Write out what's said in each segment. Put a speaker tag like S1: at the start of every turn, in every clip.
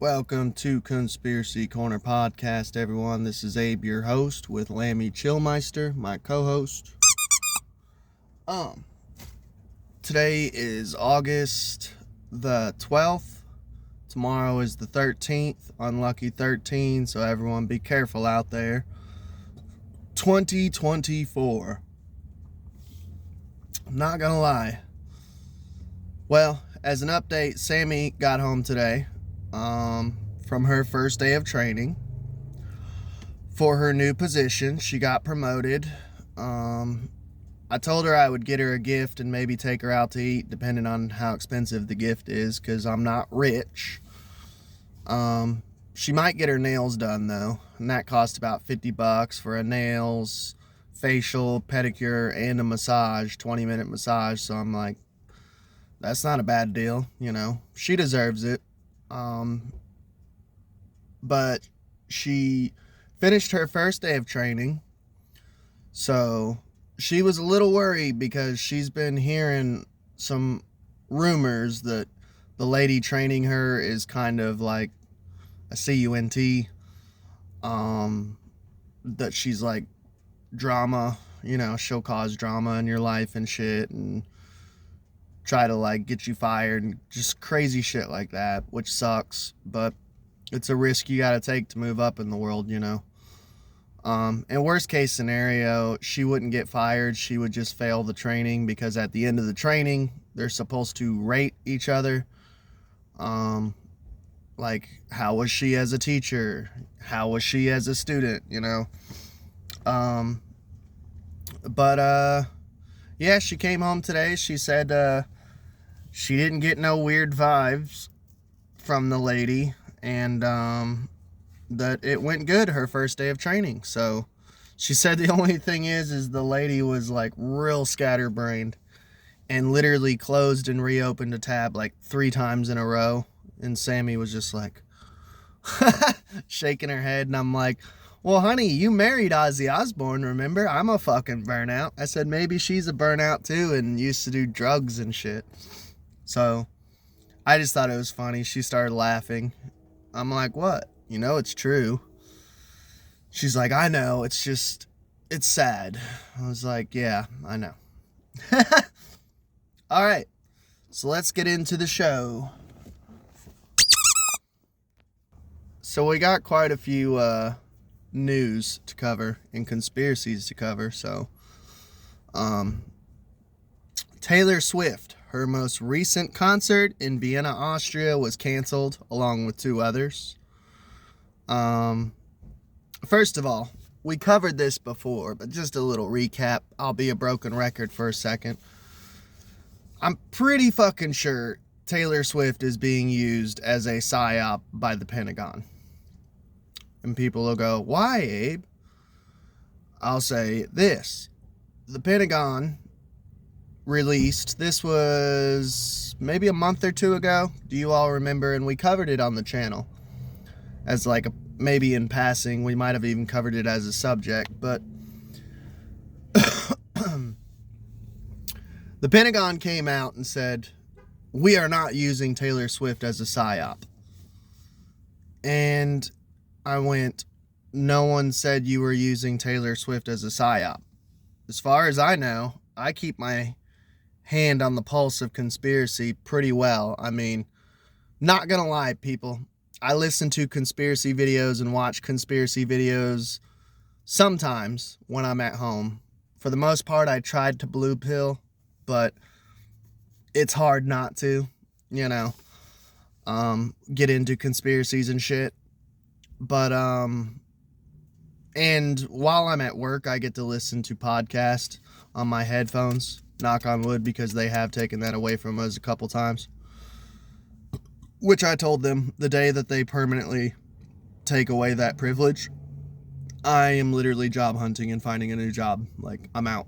S1: Welcome to Conspiracy Corner Podcast, everyone. This is Abe, your host, with Lammy Chillmeister, my co-host. Today is August the 12th. Tomorrow is the 13th. Unlucky 13, so everyone be careful out there. 2024. I'm not gonna lie. Well, as an update, Sammy got home today. From her first day of training for her new position. She got promoted. I told her I would get her a gift and maybe take her out to eat, depending on how expensive the gift is, because I'm not rich. She might get her nails done though, and that cost about $50 for a nails, facial, pedicure, and a massage, 20-minute massage. So I'm like, that's not a bad deal, you know. She deserves it. But she finished her first day of training, so she was a little worried because she's been hearing some rumors that the lady training her is kind of like a CUNT, that she's like drama, you know, she'll cause drama in your life and shit, and try to like get you fired and just crazy shit like that, which sucks, but it's a risk you gotta take to move up in the world, you know. In worst case scenario, she wouldn't get fired. She would just fail the training, because at the end of the training, they're supposed to rate each other. Like, how was she as a teacher? How was she as a student, you know? Yeah, she came home today. She said, she didn't get no weird vibes from the lady, and that it went good her first day of training. So she said the only thing is the lady was like real scatterbrained and literally closed and reopened a tab like 3 times in a row, and Sammy was just like shaking her head, and I'm like, well, honey, you married Ozzy Osbourne, remember? I'm a fucking burnout. I said maybe she's a burnout too and used to do drugs and shit. So I just thought it was funny. She started laughing. I'm like, what? You know, it's true. She's like, I know. It's just, it's sad. I was like, yeah, I know. All right. So let's get into the show. So we got quite a few news to cover and conspiracies to cover. So Taylor Swift, her most recent concert in Vienna, Austria, was canceled, along with 2 others. First of all, we covered this before, but just a little recap. I'll be a broken record for a second. I'm pretty fucking sure Taylor Swift is being used as a psyop by the Pentagon. And people will go, why, Abe? I'll say this. The Pentagon released, this was maybe a month or 2 ago. Do you all remember? And we covered it on the channel as like a, maybe in passing. We might have even covered it as a subject, but the Pentagon came out and said, we are not using Taylor Swift as a psyop. And I went, no one said you were using Taylor Swift as a psyop. As far as I know, I keep my hand on the pulse of conspiracy pretty well. I mean, not gonna lie, people, I listen to conspiracy videos and watch conspiracy videos sometimes when I'm at home. For the most part, I tried to blue pill, but it's hard not to, you know, get into conspiracies and shit. But and while I'm at work, I get to listen to podcasts on my headphones. Knock on wood, because they have taken that away from us a couple times. Which I told them, the day that they permanently take away that privilege, I am literally job hunting and finding a new job. Like, I'm out.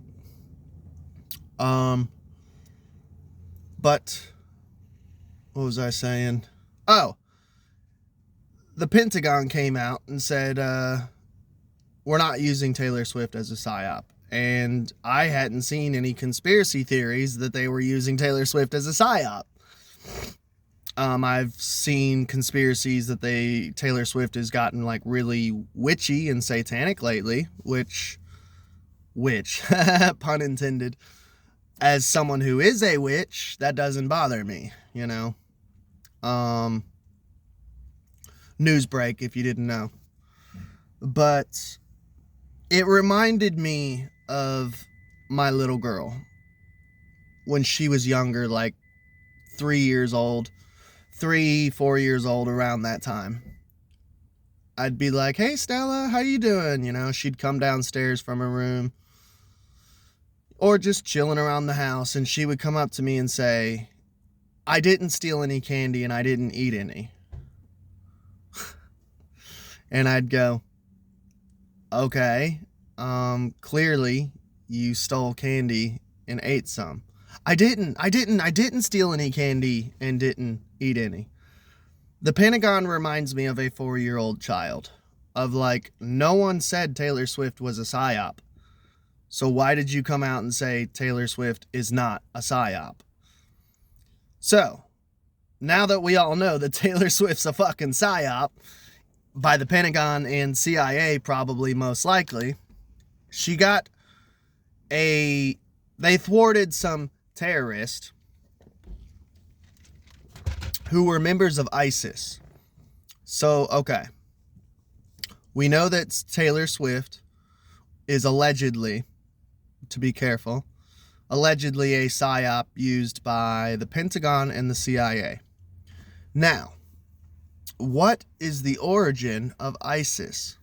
S1: But what was I saying? Oh, the Pentagon came out and said, we're not using Taylor Swift as a psyop. And I hadn't seen any conspiracy theories that they were using Taylor Swift as a psyop. I've seen conspiracies that Taylor Swift has gotten like really witchy and satanic lately, which pun intended. As someone who is a witch, that doesn't bother me, you know. News break if you didn't know. But it reminded me of my little girl when she was younger, like 4 years old, around that time. I'd be like, "Hey Stella, how you doing?" You know, she'd come downstairs from her room or just chilling around the house, and she would come up to me and say, "I didn't steal any candy and I didn't eat any." And I'd go, "Okay, clearly you stole candy and ate some." I didn't steal any candy and didn't eat any. The Pentagon reminds me of a 4-year-old child. Of like, no one said Taylor Swift was a psyop. So why did you come out and say Taylor Swift is not a psyop? So, now that we all know that Taylor Swift's a fucking psyop, by the Pentagon and CIA probably most likely, they thwarted some terrorists who were members of ISIS. So, okay. We know that Taylor Swift is allegedly, to be careful, allegedly a psyop used by the Pentagon and the CIA. Now, what is the origin of ISIS?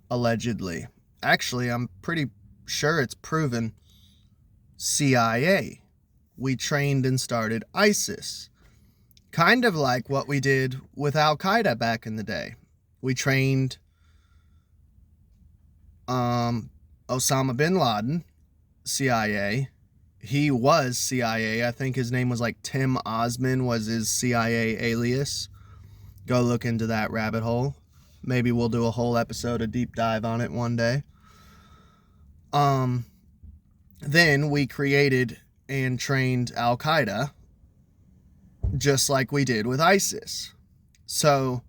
S1: Allegedly. Actually, I'm pretty sure it's proven CIA. We trained and started ISIS. Kind of like what we did with Al-Qaeda back in the day. We trained Osama bin Laden, CIA. He was CIA. I think his name was like Tim Osman was his CIA alias. Go look into that rabbit hole. Maybe we'll do a whole episode, a deep dive on it one day. Then we created and trained Al-Qaeda, just like we did with ISIS. So,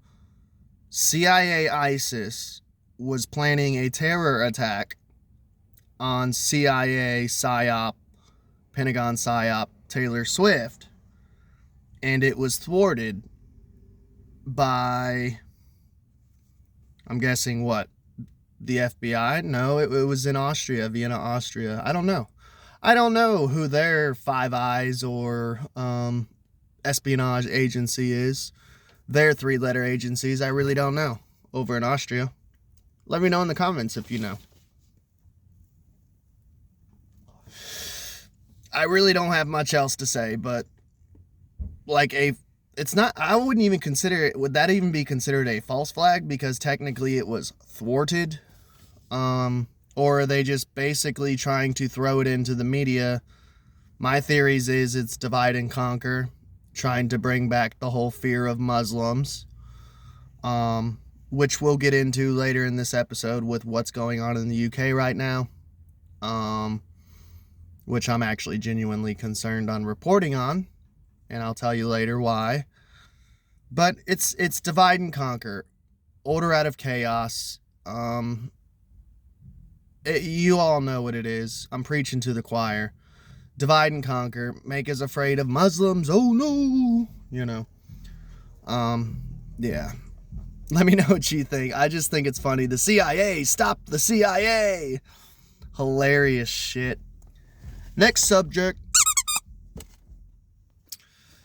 S1: CIA ISIS was planning a terror attack on CIA psyop, Pentagon psyop Taylor Swift, and it was thwarted by, I'm guessing what, the FBI? No, it was in Austria, Vienna, Austria. I don't know who their Five Eyes or espionage agency is. Their 3-letter agencies, I really don't know. Over in Austria. Let me know in the comments if you know. I really don't have much else to say, but like it's not, I wouldn't even consider it, would that even be considered a false flag? Because technically it was thwarted. Or are they just basically trying to throw it into the media? My theories is it's divide and conquer, trying to bring back the whole fear of Muslims, which we'll get into later in this episode with what's going on in the UK right now, which I'm actually genuinely concerned on reporting on, and I'll tell you later why. But it's divide and conquer, order out of chaos. You all know what it is. I'm preaching to the choir. Divide and conquer. Make us afraid of Muslims. Oh no. You know. Yeah. Let me know what you think. I just think it's funny. The CIA. Stop the CIA. Hilarious shit. Next subject.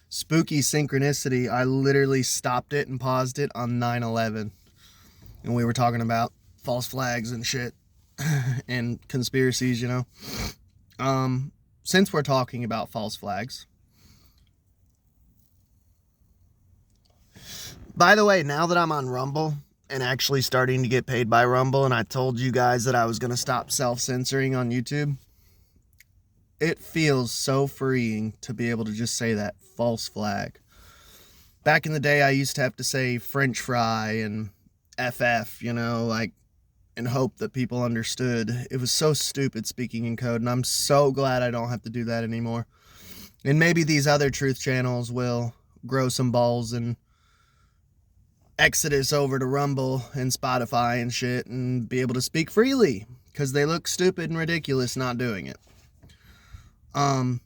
S1: Spooky synchronicity. I literally stopped it and paused it on 9/11. And we were talking about false flags and shit. And conspiracies, you know. Since we're talking about false flags. By the way, now that I'm on Rumble and actually starting to get paid by Rumble, and I told you guys that I was going to stop self-censoring on YouTube, it feels so freeing to be able to just say that false flag. Back in the day, I used to have to say French fry and FF, you know, like, and hope that people understood. It was so stupid speaking in code, and I'm so glad I don't have to do that anymore. And maybe these other truth channels will grow some balls and exodus over to Rumble and Spotify and shit and be able to speak freely, because they look stupid and ridiculous not doing it. And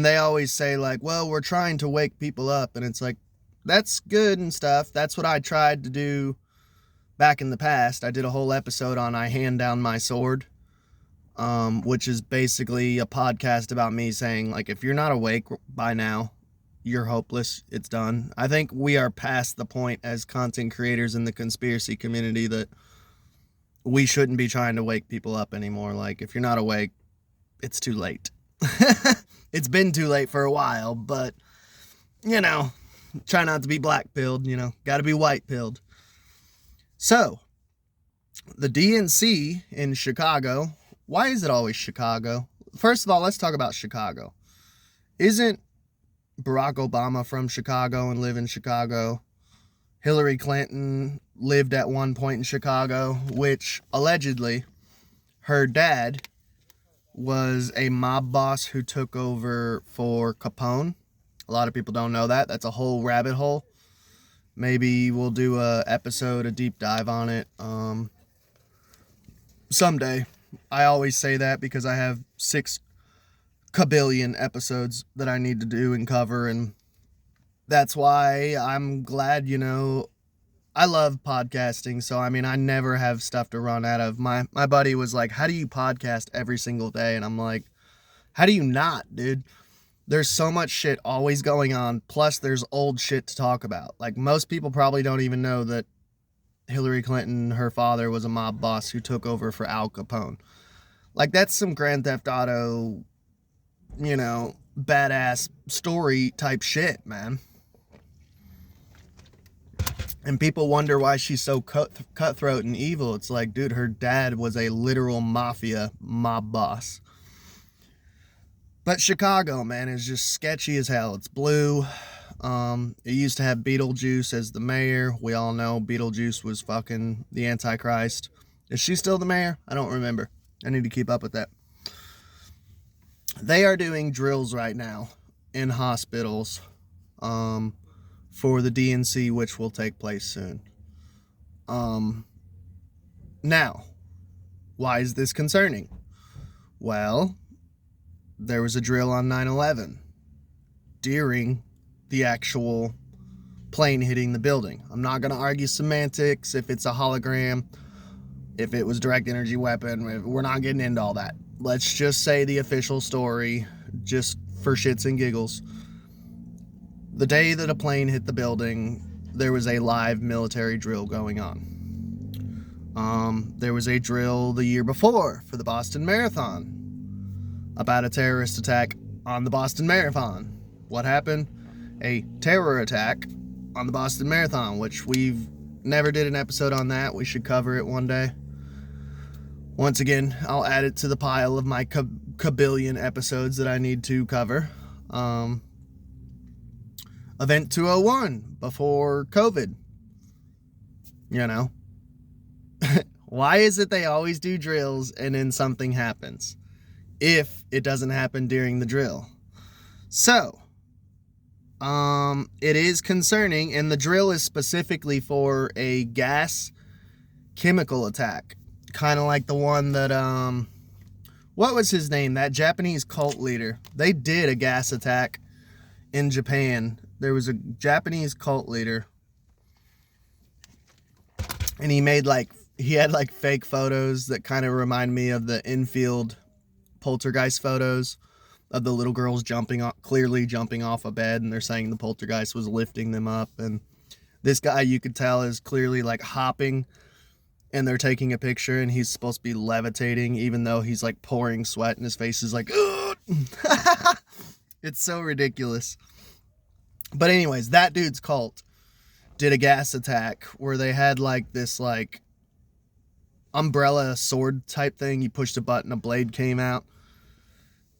S1: they always say, like, well, we're trying to wake people up, and it's like, that's good and stuff. That's what I tried to do back in the past. I did a whole episode on I Hand Down My Sword, which is basically a podcast about me saying, like, if you're not awake by now, you're hopeless. It's done. I think we are past the point as content creators in the conspiracy community that we shouldn't be trying to wake people up anymore. Like, if you're not awake, it's too late. It's been too late for a while, but, you know, try not to be black-pilled, you know, gotta be white-pilled. So, the DNC in Chicago, why is it always Chicago? First of all, let's talk about Chicago. Isn't Barack Obama from Chicago and live in Chicago? Hillary Clinton lived at one point in Chicago, which allegedly her dad was a mob boss who took over for Capone. A lot of people don't know that. That's a whole rabbit hole. Maybe we'll do a deep dive on it someday. I always say that because I have 6 kabillion episodes that I need to do and cover, and that's why I'm glad, you know, I love podcasting, so I mean, I never have stuff to run out of. My buddy was like, how do you podcast every single day? And I'm like, how do you not, dude? There's so much shit always going on, plus there's old shit to talk about. Like, most people probably don't even know that Hillary Clinton, her father, was a mob boss who took over for Al Capone. Like, that's some Grand Theft Auto, you know, badass story type shit, man. And people wonder why she's so cutthroat and evil. It's like, dude, her dad was a literal mafia mob boss. But Chicago, man, is just sketchy as hell. It's blue. It used to have Beetlejuice as the mayor. We all know Beetlejuice was fucking the Antichrist. Is she still the mayor? I don't remember. I need to keep up with that. They are doing drills right now in hospitals for the DNC, which will take place soon. Now, why is this concerning? Well, there was a drill on 9/11 during the actual plane hitting the building. I'm not going to argue semantics, if it's a hologram, if it was direct energy weapon. We're not getting into all that. Let's just say the official story, just for shits and giggles. The day that a plane hit the building, there was a live military drill going on. There was a drill the year before for the Boston Marathon about a terrorist attack on the Boston Marathon. What happened? A terror attack on the Boston Marathon, which we've never did an episode on that. We should cover it one day. Once again, I'll add it to the pile of my kabillion episodes that I need to cover. Event 201, before COVID. You know. Why is it they always do drills and then something happens if it doesn't happen during the drill? So, it is concerning, and the drill is specifically for a gas chemical attack. Kind of like the one that, what was his name? That Japanese cult leader. They did a gas attack in Japan. There was a Japanese cult leader, and he had like fake photos that kind of remind me of the infield poltergeist photos of the little girls clearly jumping off a bed, and they're saying the poltergeist was lifting them up. And this guy, you could tell, is clearly like hopping, and they're taking a picture, and he's supposed to be levitating, even though he's like pouring sweat, and his face is like, it's so ridiculous. But anyways, that dude's cult did a gas attack where they had like this like umbrella sword type thing. You pushed a button, a blade came out,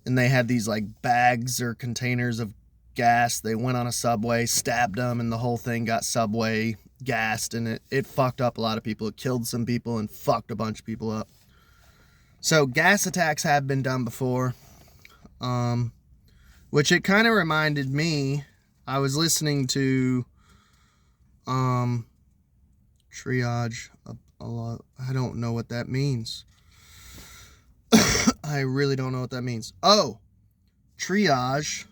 S1: and they had these like bags or containers of gas. They went on a subway, stabbed them, and the whole thing got subway gassed, and it fucked up a lot of people. It killed some people and fucked a bunch of people up. So gas attacks have been done before, which it kind of reminded me I was listening to triage a lot. I don't know what that means. I really don't know what that means. Oh, triage,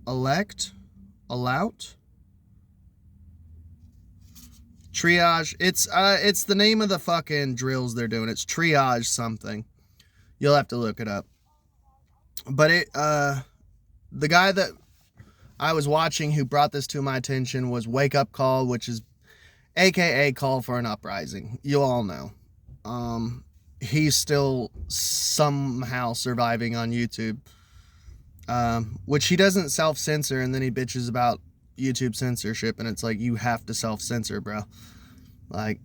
S1: elect, allout, triage. It's the name of the fucking drills they're doing. It's triage something. You'll have to look it up. But the guy that I was watching who brought this to my attention was Wake Up Call, which is AKA Call for an Uprising. You all know. He's still somehow surviving on YouTube, which he doesn't self-censor, and then he bitches about YouTube censorship, and it's like, you have to self-censor, bro. Like,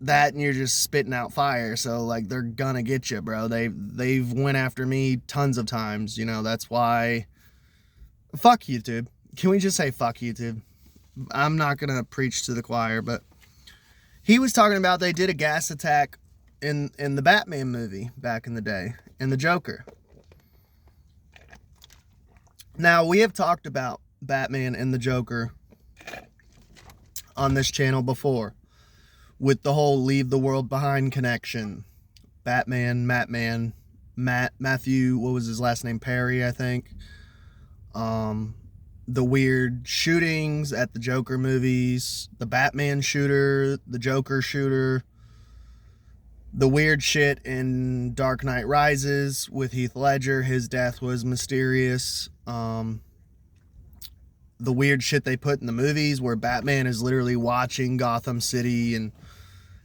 S1: that, and you're just spitting out fire, so, like, they're gonna get you, bro. They've went after me tons of times, you know, that's why... Fuck YouTube. Can we just say fuck YouTube? I'm not gonna preach to the choir, but he was talking about they did a gas attack in the Batman movie back in the day, in the Joker. Now, we have talked about Batman and the Joker on this channel before, with the whole leave the world behind connection. Matthew, what was his last name? Perry, I think. The weird shootings at the Joker movies, the Batman shooter, the Joker shooter, the weird shit in Dark Knight Rises with Heath Ledger. His death was mysterious. The weird shit they put in the movies where Batman is literally watching Gotham City and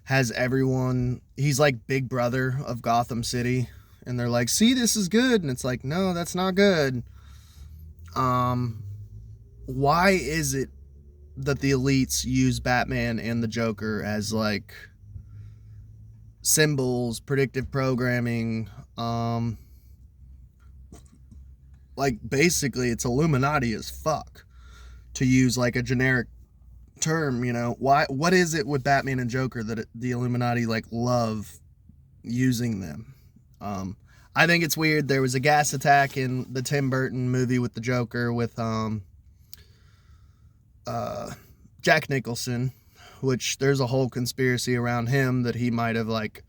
S1: has everyone, he's like Big Brother of Gotham City, and they're like, see, this is good, and it's like, no, that's not good. Why is it that the elites use Batman and the Joker as like symbols, predictive programming, like basically it's Illuminati as fuck, to use like a generic term, you know? What is it with Batman and Joker that the Illuminati like love using them? I think it's weird. There was a gas attack in the Tim Burton movie with the Joker with Jack Nicholson, which there's a whole conspiracy around him that he might have like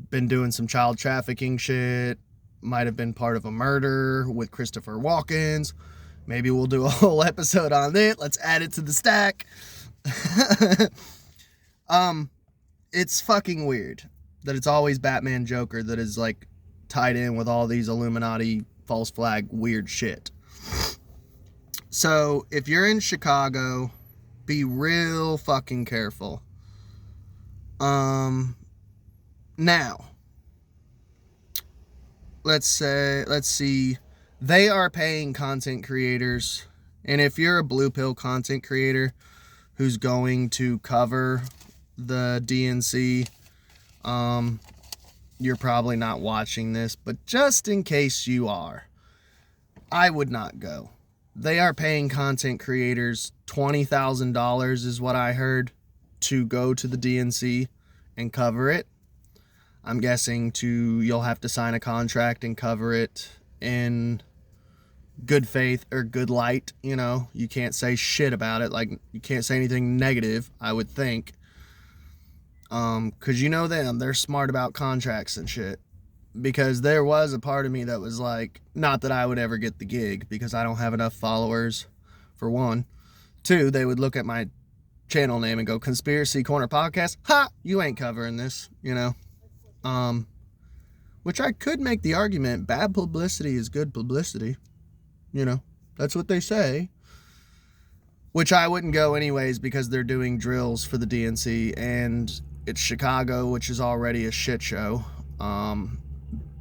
S1: been doing some child trafficking shit, might have been part of a murder with Christopher Walken's. Maybe we'll do a whole episode on it. Let's add it to the stack. It's fucking weird that it's always Batman Joker that is like tied in with all these Illuminati false flag weird shit. So if you're in Chicago, be real fucking careful. Now, let's see, they are paying content creators, and if you're a blue pill content creator who's going to cover the DNC, you're probably not watching this, but just in case you are, I would not go. They are paying content creators $20,000 is what I heard to go to the DNC and cover it. I'm guessing you'll have to sign a contract and cover it in good faith or good light, you know. You can't say shit about it, like you can't say anything negative, I would think. Cause you know them, they're smart about contracts and shit. Because there was a part of me that was like, not that I would ever get the gig because I don't have enough followers, for one. Two, they would look at my channel name and go, Conspiracy Corner Podcast, ha, you ain't covering this, you know. Which I could make the argument, bad publicity is good publicity, you know, that's what they say. Which I wouldn't go anyways because they're doing drills for the DNC and it's Chicago, which is already a shit show.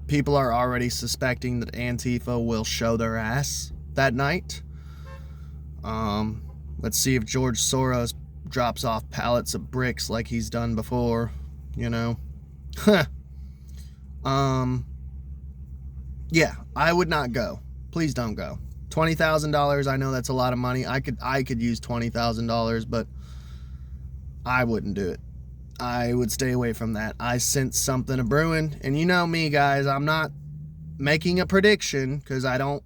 S1: People are already suspecting that Antifa will show their ass that night. Let's see if George Soros drops off pallets of bricks like he's done before, you know. Yeah, I would not go. Please don't go. $20,000, I know that's a lot of money. I could use $20,000, but I wouldn't do it. I would stay away from that. I sense something a brewing, and you know me, guys, I'm not making a prediction because I don't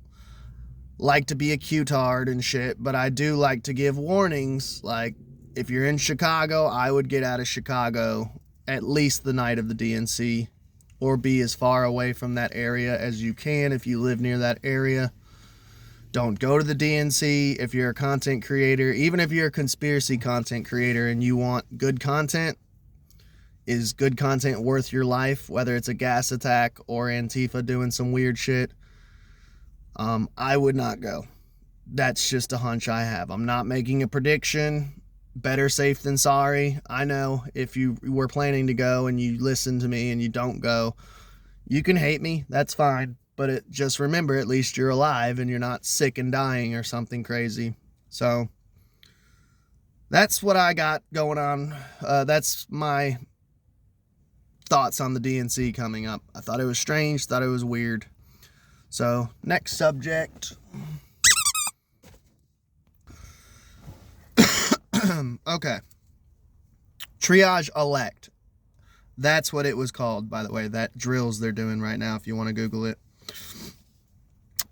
S1: like to be a cutard and shit, but I do like to give warnings. Like, if you're in Chicago, I would get out of Chicago at least the night of the DNC, or be as far away from that area as you can if you live near that area. Don't go to the DNC if you're a content creator. Even if you're a conspiracy content creator and you want good content, is good content worth your life? Whether it's a gas attack or Antifa doing some weird shit, I would not go. That's just a hunch I have. I'm not making a prediction. Better safe than sorry. I know if you were planning to go and you listen to me and you don't go, you can hate me. That's fine. But just remember, at least you're alive and you're not sick and dying or something crazy. So that's what I got going on. That's my thoughts on the DNC coming up. I thought it was strange, thought it was weird. So, next subject. Okay. Triage elect. That's what it was called, by the way. That drills they're doing right now, if you want to Google it.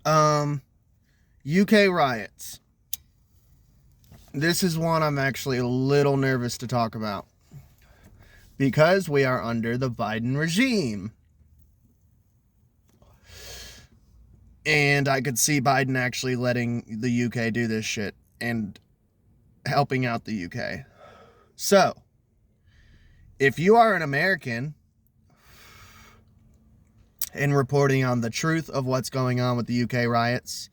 S1: UK riots. This is one I'm actually a little nervous to talk about, because we are under the Biden regime. And I could see Biden actually letting the UK do this shit and helping out the UK. So, if you are an American and reporting on the truth of what's going on with the UK riots,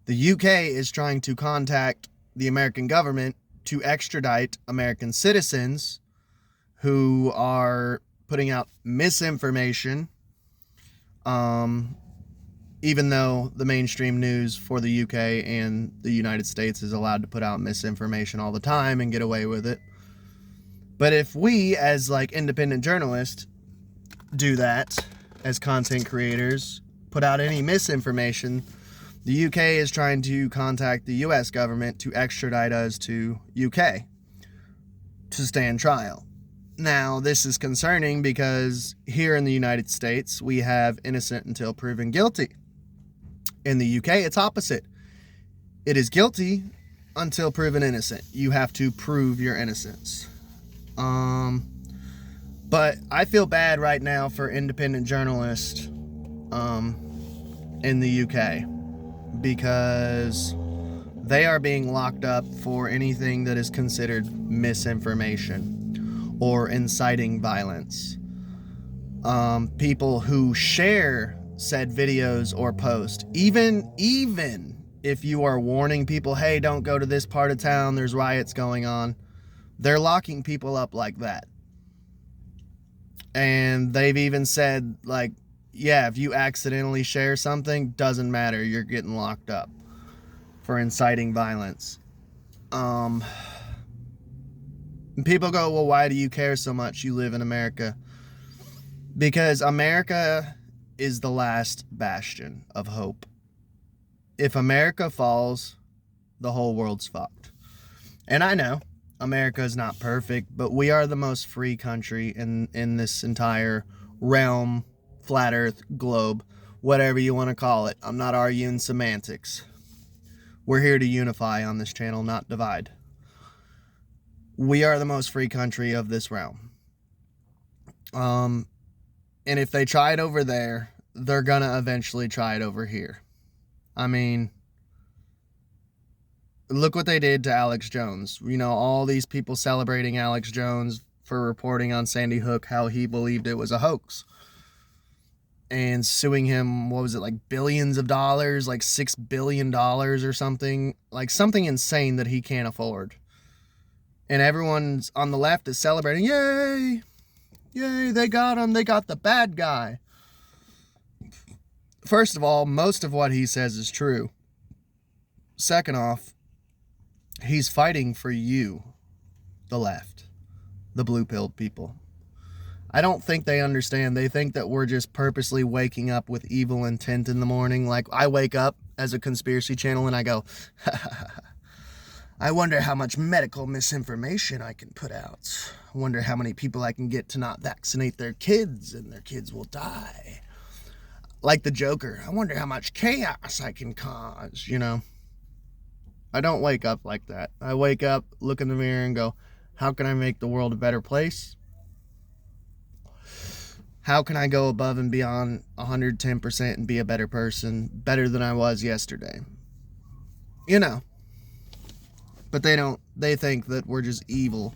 S1: the UK is trying to contact the American government to extradite American citizens who are putting out misinformation, even though the mainstream news for the UK and the United States is allowed to put out misinformation all the time and get away with it. But if we, as like independent journalists, do that as content creators, put out any misinformation, the UK is trying to contact the US government to extradite us to UK to stand trial. Now, this is concerning because here in the United States, we have innocent until proven guilty. In the UK, it's opposite. It is guilty until proven innocent. You have to prove your innocence. But I feel bad right now for independent journalists in the UK, because they are being locked up for anything that is considered misinformation or inciting violence. People who share said videos or post, even if you are warning people, hey, don't go to this part of town, there's riots going on, they're locking people up like that. And they've even said, like, yeah, if you accidentally share something, doesn't matter, you're getting locked up for inciting violence. And people go, well, why do you care so much? You live in America. Because America is the last bastion of hope. If America falls, the whole world's fucked. And I know America is not perfect, but we are the most free country in this entire realm, flat earth, globe, whatever you want to call it. I'm not arguing semantics. We're here to unify on this channel, not divide. We are the most free country of this realm. And if they try it over there, they're gonna eventually try it over here. I mean, look what they did to Alex Jones. You know, all these people celebrating Alex Jones for reporting on Sandy Hook how he believed it was a hoax, and suing him, what was it, like billions of dollars, like $6 billion or something, like something insane that he can't afford. And everyone's on the left is celebrating, yay, yay, they got him, they got the bad guy. First of all, most of what he says is true. Second off, he's fighting for you, the left, the blue-pilled people. I don't think they understand. They think that we're just purposely waking up with evil intent in the morning. Like, I wake up as a conspiracy channel and I go, I wonder how much medical misinformation I can put out. I wonder how many people I can get to not vaccinate their kids and their kids will die. Like the Joker. I wonder how much chaos I can cause, you know. I don't wake up like that. I wake up, look in the mirror, and go, how can I make the world a better place? How can I go above and beyond 110% and be a better person, better than I was yesterday? You know. But they don't. They think that we're just evil.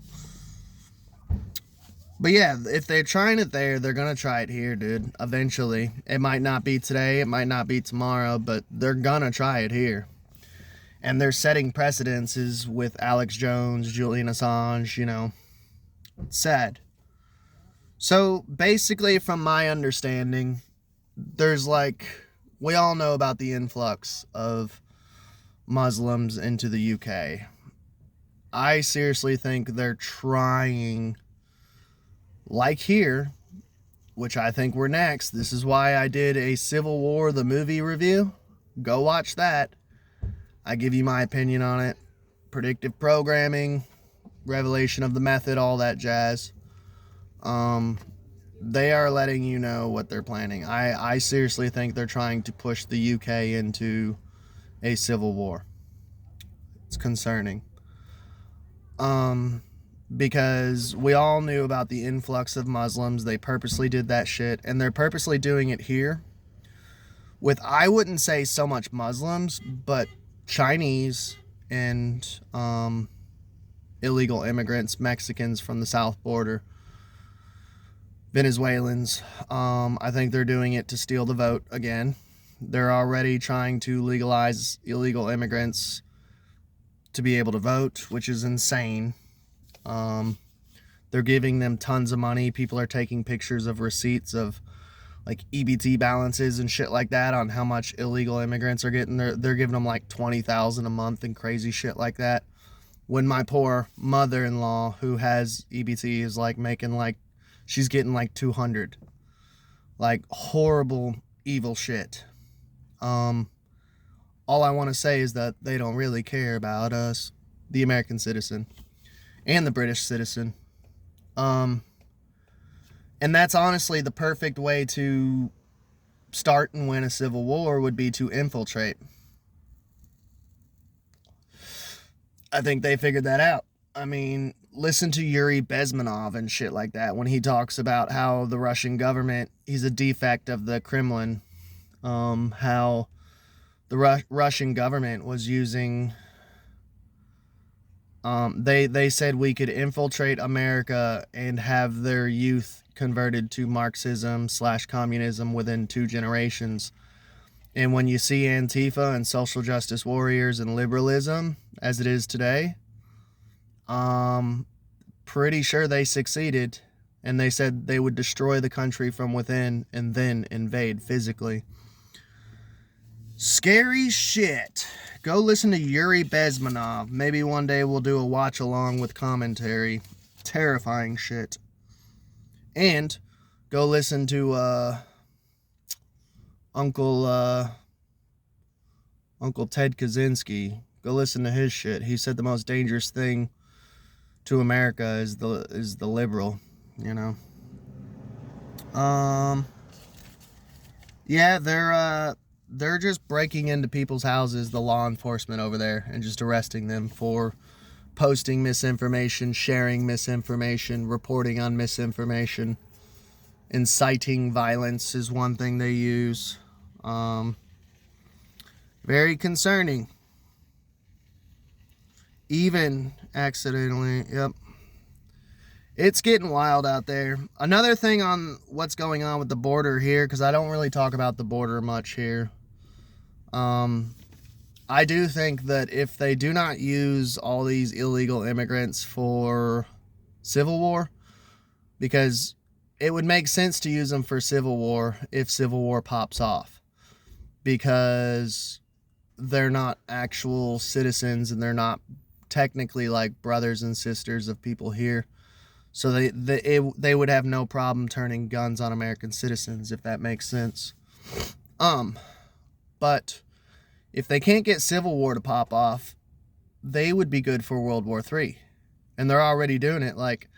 S1: But yeah, if they're trying it there, they're going to try it here, dude. Eventually. It might not be today. It might not be tomorrow. But they're going to try it here. And they're setting precedences with Alex Jones, Julian Assange, you know. It's sad. So basically, from my understanding, there's like, we all know about the influx of Muslims into the UK. I seriously think they're trying, like here, which I think we're next. This is why I did a Civil War, the movie review. Go watch that. I give you my opinion on it. Predictive programming, revelation of the method, all that jazz. They are letting you know what they're planning. I seriously think they're trying to push the UK into a civil war. It's concerning. Because we all knew about the influx of Muslims. They purposely did that shit, and they're purposely doing it here with, I wouldn't say so much Muslims, but Chinese and illegal immigrants, Mexicans from the south border, Venezuelans. I think they're doing it to steal the vote again. They're already trying to legalize illegal immigrants to be able to vote, which is insane. They're giving them tons of money. People are taking pictures of receipts of like EBT balances and shit like that on how much illegal immigrants are getting. They're giving them like $20,000 a month and crazy shit like that. When my poor mother-in-law, who has EBT, is like making like, she's getting like 200. Like horrible, evil shit. All I want to say is that they don't really care about us, the American citizen, and the British citizen. And that's honestly the perfect way to start and win a civil war, would be to infiltrate. I think they figured that out. I mean, listen to Yuri Bezmenov and shit like that when he talks about how the Russian government, he's a defect of the Kremlin. How the Russian government was using, they said we could infiltrate America and have their youth converted to Marxism/communism within 2 generations. And when you see Antifa and social justice warriors and liberalism as it is today, pretty sure they succeeded. And they said they would destroy the country from within and then invade physically. Scary shit. Go listen to Yuri Bezmenov. Maybe one day we'll do a watch along with commentary. Terrifying shit. And go listen to Uncle Ted Kaczynski. Go listen to his shit. He said the most dangerous thing to America is the liberal, you know. Yeah, they're just breaking into people's houses, the law enforcement over there, and just arresting them for posting misinformation, sharing misinformation, reporting on misinformation. Inciting violence is one thing they use. Very concerning. Even accidentally, yep. It's getting wild out there. Another thing on what's going on with the border here, because I don't really talk about the border much here. I do think that if they do not use all these illegal immigrants for civil war, because it would make sense to use them for civil war if civil war pops off, because they're not actual citizens and they're not technically like brothers and sisters of people here. So they would have no problem turning guns on American citizens, if that makes sense. But if they can't get civil war to pop off, they would be good for World War III. And they're already doing it. Like,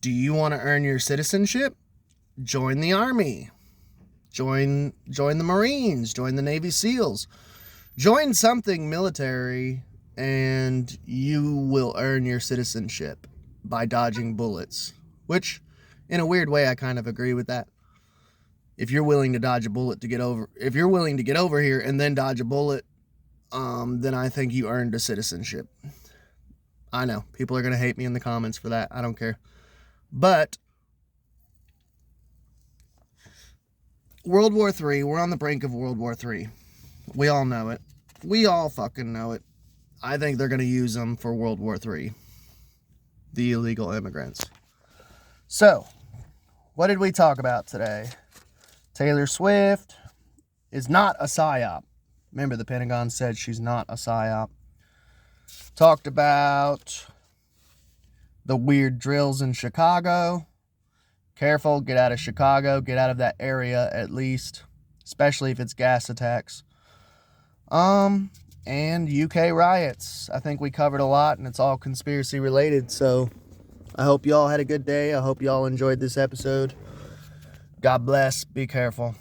S1: do you want to earn your citizenship? Join the army. Join the Marines, join the Navy SEALs, join something military, and you will earn your citizenship by dodging bullets. Which, in a weird way, I kind of agree with that. If you're willing to dodge a bullet to get over, if you're willing to get over here and then dodge a bullet, then I think you earned a citizenship. I know, people are going to hate me in the comments for that. I don't care. But World War III, we're on the brink of World War III. We all know it. We all fucking know it. I think they're going to use them for World War III. The illegal immigrants. So, what did we talk about today? Taylor Swift is not a psyop. Remember, the Pentagon said she's not a psyop. Talked about the weird drills in Chicago. Careful, get out of Chicago. Get out of that area at least. Especially if it's gas attacks. And UK riots. I think we covered a lot and it's all conspiracy related. So I hope you all had a good day. I hope you all enjoyed this episode. God bless. Be careful.